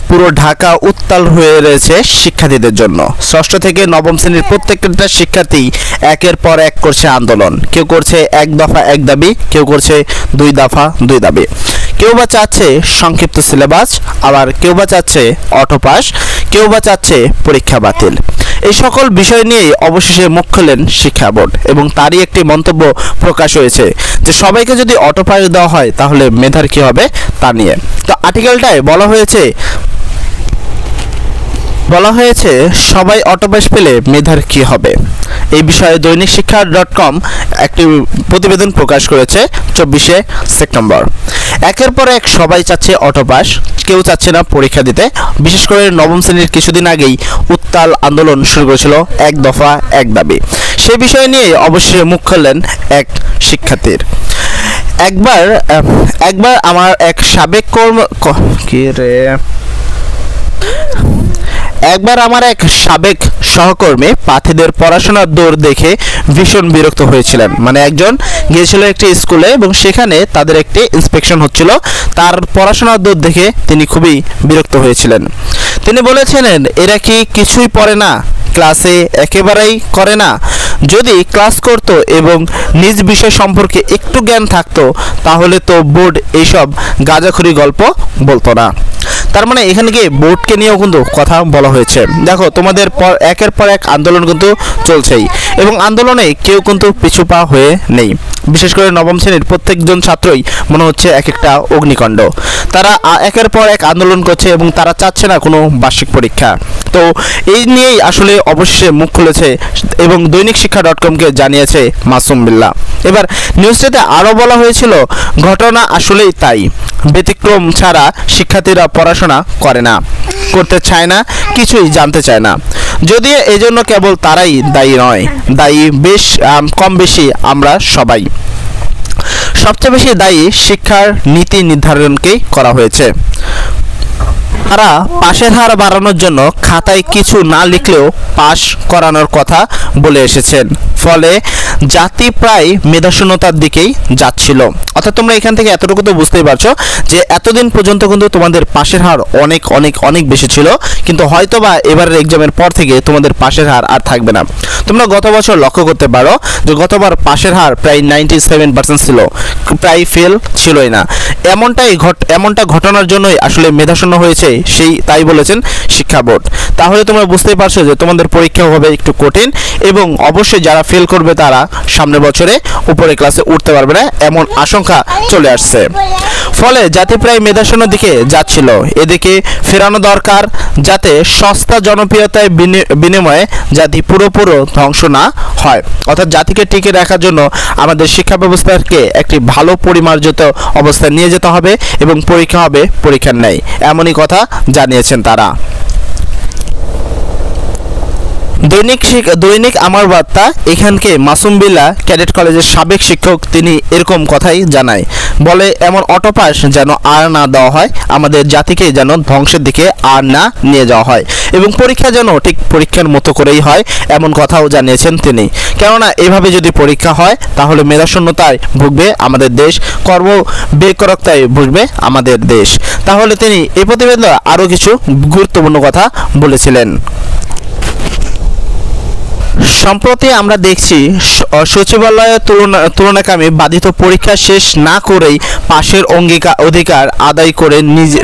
পুরো ঢাকা উত্তাল হয়ে রয়েছে শিক্ষার্থীদের জন্য। ষষ্ঠ থেকে নবম শ্রেণীর প্রত্যেকটা শিক্ষার্থী একের পর এক করছে আন্দোলন। কেউ করছে এক দফা এক দাবি, কেউ করছে দুই দফা দুই দাবি। কেউ বা চাচ্ছে সংক্ষিপ্ত সিলেবাস, আবার কেউ বা চাচ্ছে অটো পাস, কেউ বা চাচ্ছে পরীক্ষা বাতিল। এই সকল বিষয় নিয়েই অবশেষে মুখ খোলেন শিক্ষা বোর্ড এবং তারই একটি মন্তব্য প্রকাশ হয়েছে যে সবাইকে যদি অটো পাস দেওয়া হয় তাহলে মেধার কি হবে তা নিয়ে। তো আর্টিকেলটায় বলা হয়েছে সবাই অটো পাস পেলে মেধার কি হবে। এই বিষয়ে দৈনিক শিক্ষা .com একটি প্রতিবেদন প্রকাশ করেছে 24শে সেপ্টেম্বর। একের পর এক সবাই চাচ্ছে অটো পাস, কেউ চাচ্ছে না পরীক্ষা দিতে। বিশেষ করে নবম শ্রেণীর কিছুদিন আগেই উত্তাল আন্দোলন শুরু করেছিল এক দফা এক দাবি। সে বিষয় নিয়ে অবশ্যই মুখ খুললেন এক শিক্ষার্থীর। একবার আমার এক সাবেক সহকর্মী প্রার্থীদের পড়াশোনার দৌড় দেখে ভীষণ বিরক্ত হয়েছিলেন। মানে একজন গিয়েছিল একটি স্কুলে এবং সেখানে তাদের একটি ইন্সপেকশন হচ্ছিল, তার পড়াশোনার দৌড় দেখে তিনি খুবই বিরক্ত হয়েছিলেন। তিনি বলেছিলেন, এরা কি কিছুই পড়ে না, ক্লাসে একেবারেই করে না। যদি ক্লাস করতো এবং নিজ বিষয় সম্পর্কে একটু জ্ঞান থাকতো তাহলে তো বোর্ড এইসব গাঁজাখুরি গল্প বলতো না। তার মানে এখানে গিয়ে বোর্ডকে নিয়েও কিন্তু কথা বলা হয়েছে। দেখো, তোমাদের একের পর এক আন্দোলন কিন্তু চলছেই এবং আন্দোলনে কেউ কিন্তু পিছু পা হয়ে নেই। বিশেষ করে নবম শ্রেণীর প্রত্যেকজন ছাত্রই মনে হচ্ছে এক একটা অগ্নিকাণ্ড। তারা একের পর এক আন্দোলন করছে এবং তারা চাচ্ছে না কোনো বার্ষিক পরীক্ষা। তো এই নিয়েই আসলে অবশ্যই মুখ খুলেছে এবং দৈনিক শিক্ষা .comকে জানিয়েছে মাসুম বিল্লাহ। এবার নিউজটাতে আরও বলা হয়েছিল, ঘটনা আসলেই তাই, ব্যতিক্রম ছাড়া শিক্ষার্থীরা পড়াশোনা করে না, করতে চায় না, কিছুই জানতে চায় না। যদিও এজন্য কেবল তারাই দায়ী নয়, দায়ী বেশ কম বেশি আমরা সবাই। সবচেয়ে বেশি দায়ী শিক্ষার নীতি নির্ধারণকেই করা হয়েছে। তারা পাশের হার বাড়ানোর জন্য খাতায় কিছু না লিখলেও পাশ করানোর কথা বলে এসেছেন। ফলে জাতি প্রায় মেধাশূন্যতার দিকেই যাচ্ছিল। অর্থাৎ তোমরা এখান থেকে এতটুকু তো বুঝতেই পারছো যে এতদিন পর্যন্ত কিন্তু তোমাদের পাশের হার অনেক অনেক অনেক বেশি ছিল, কিন্তু হয়তোবা এবারের এক্সামের পর থেকে তোমাদের পাশের হার আর থাকবে না। তোমরা গত বছর লক্ষ্য করতে পারো যে গতবার পাশের হার প্রায় 97% ছিল, প্রায় ফেল ছিলই না। এমনটা ঘটনার জন্যই আসলে মেধাশূন্য হয়েছে, তাই বলেছেন শিক্ষা বোর্ড। তাহলে তোমরা বুঝতেই পারছো যে তোমাদের পরীক্ষা হবে একটু কঠিন এবং অবশ্যই যারা ফেল করবে তারা সামনের বছরে উপরে ক্লাসে উঠতে পারবে না, এমন আশঙ্কা চলে আসছে। ফলে জাতি প্রায় মেধাশূন্যের দিকে যাচ্ছিল। এদিকে ফেরানো দরকার, যাতে সস্তা জনপ্রিয়তায় বিনিময়ে জাতি পুরোপুরো ধ্বংস না হয়। অর্থাৎ জাতিকে টিকে রাখার জন্য আমাদের শিক্ষা ব্যবস্থাকে একটি ভালো পরিমার্জিত অবস্থায় নিয়ে যেতে হবে এবং পরীক্ষা হবে পরীক্ষার ন্যায়, এমনই কথা জানিয়েছেন তারা। দৈনিক আমার বার্তা এখানকে মাসুম বিল্লাহ ক্যাডেট কলেজের সাবেক শিক্ষক, তিনি এরকম কথাই জানায়। বলে, এমন অটো পাস যেন আর না দেওয়া হয়, আমাদের জাতিকে যেন ধ্বংসের দিকে আর না নিয়ে যাওয়া হয় এবং পরীক্ষা যেন ঠিক পরীক্ষার মতো করেই হয়, এমন কথাও জানিয়েছেন তিনি। কেননা এভাবে যদি পরীক্ষা হয় তাহলে মেধাশূন্যতায় ভুগবে আমাদের দেশ, কর্ম বেকারত্বায় ভুগবে আমাদের দেশ। তাহলে তিনি এই প্রতিবেদনে আরও কিছু গুরুত্বপূর্ণ কথা বলেছিলেন। সম্প্রতি আমরা দেখছি সচিবালয়ের তুলনাকামী বাধিত পরীক্ষা শেষ না করেই পাশের অধিকার আদায় করে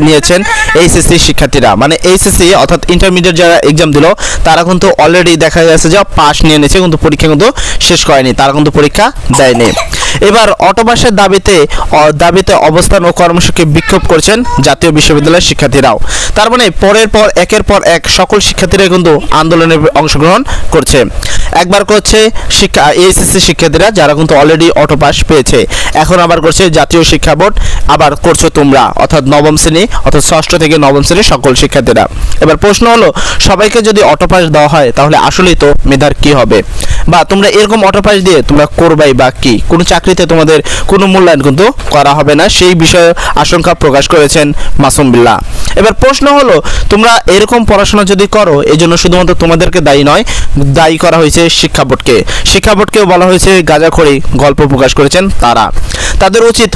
নিয়েছেন এইচএসসি শিক্ষার্থীরা। মানে এইচএসসি অর্থাৎ ইন্টারমিডিয়েট যারা এক্সাম দিল তারা কিন্তু অলরেডি দেখা যাচ্ছে যে পাস নিয়ে নিয়েছে, কিন্তু পরীক্ষা কিন্তু শেষ করেনি, তারা কিন্তু পরীক্ষা দেয়নি। এবার অটো পাসের দাবিতে অবস্থান ও কর্মসূচি বিক্ষোভ করছেন জাতীয় বিশ্ববিদ্যালয়ের শিক্ষার্থীরাও। তার মানে একের পর এক সকল শিক্ষার্থীরা কিন্তু আন্দোলনে অংশগ্রহণ করছে। একবার করছে এইচএসসি শিক্ষার্থীরা যারা কিন্তু অলরেডি অটো পাস পেয়েছে, এখন আবার করছে জাতীয় শিক্ষা বোর্ড, আবার করছো তোমরা অর্থাৎ নবম শ্রেণী অর্থাৎ ষষ্ঠ থেকে নবম শ্রেণীর সকল শিক্ষার্থীরা। এবার প্রশ্ন হলো, সবাইকে যদি অটো পাস দেওয়া হয় তাহলে আসলেই তো মেধার কি হবে, বা তোমরা এরকম অটো পাস দিয়ে তোমরা করবাই বা কি, কোনো চাকরিতে তোমাদের কোনো মূল্যায়ন কিন্তু করা হবে না, সেই বিষয়ে আশঙ্কা প্রকাশ করেছেন মাসুম বিল্লাহ। এবার প্রশ্ন হলো, তোমরা এরকম পড়াশোনা যদি করো এই জন্য শুধুমাত্র তোমাদেরকে দায়ী নয়, দায়ী করা হয়েছে শিক্ষা বোর্ডকেও বলা হয়েছে গাঁজাখড়ি গল্প প্রকাশ করেছেন তারা। তাদের উচিত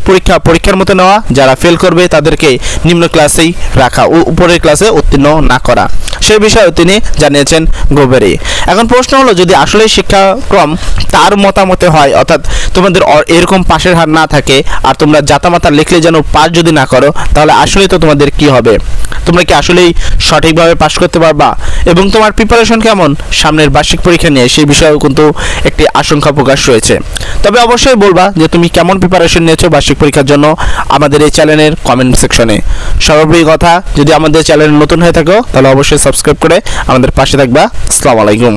পরীক্ষার মতো নেওয়া, যারা ফেল করবে তাদেরকে নিম্ন ক্লাসেই রাখা, উপরের ক্লাসে উত্তীর্ণ না করা। সেই বিষয়ে তিনি জানিয়েছেন গোবেরি। এখন প্রশ্ন হলো, যদি আসলে শিক্ষাক্রম তার মতামতে হয়, অর্থাৎ তোমাদের এরকম পাশের হার না থাকে আর তোমরা জাতামাতা লিখলে যেন পাস যদি না করো, তাহলে আসলে তো তোমাদের কি হবে? তোমরা কি আসলেই সঠিকভাবে পাস করতে পারবা? এবং তোমার প্রিপারেশন কেমন সামনের বার্ষিক পরীক্ষা নিয়ে, সেই বিষয়েও কিন্তু একটি আশঙ্কা প্রকাশ রয়েছে। তবে অবশ্যই বলবা যে তুমি কেমন প্রিপারেশন নিয়েছো বার্ষিক পরীক্ষার জন্য আমাদের এই চ্যানেলের কমেন্ট সেকশনে। সর্বোপরি কথা, যদি আমাদের চ্যানেলে নতুন হয়ে থাকো তাহলে অবশ্যই সাবস্ক্রাইব করে আমাদের পাশে থাকবা। আসসালামু আলাইকুম।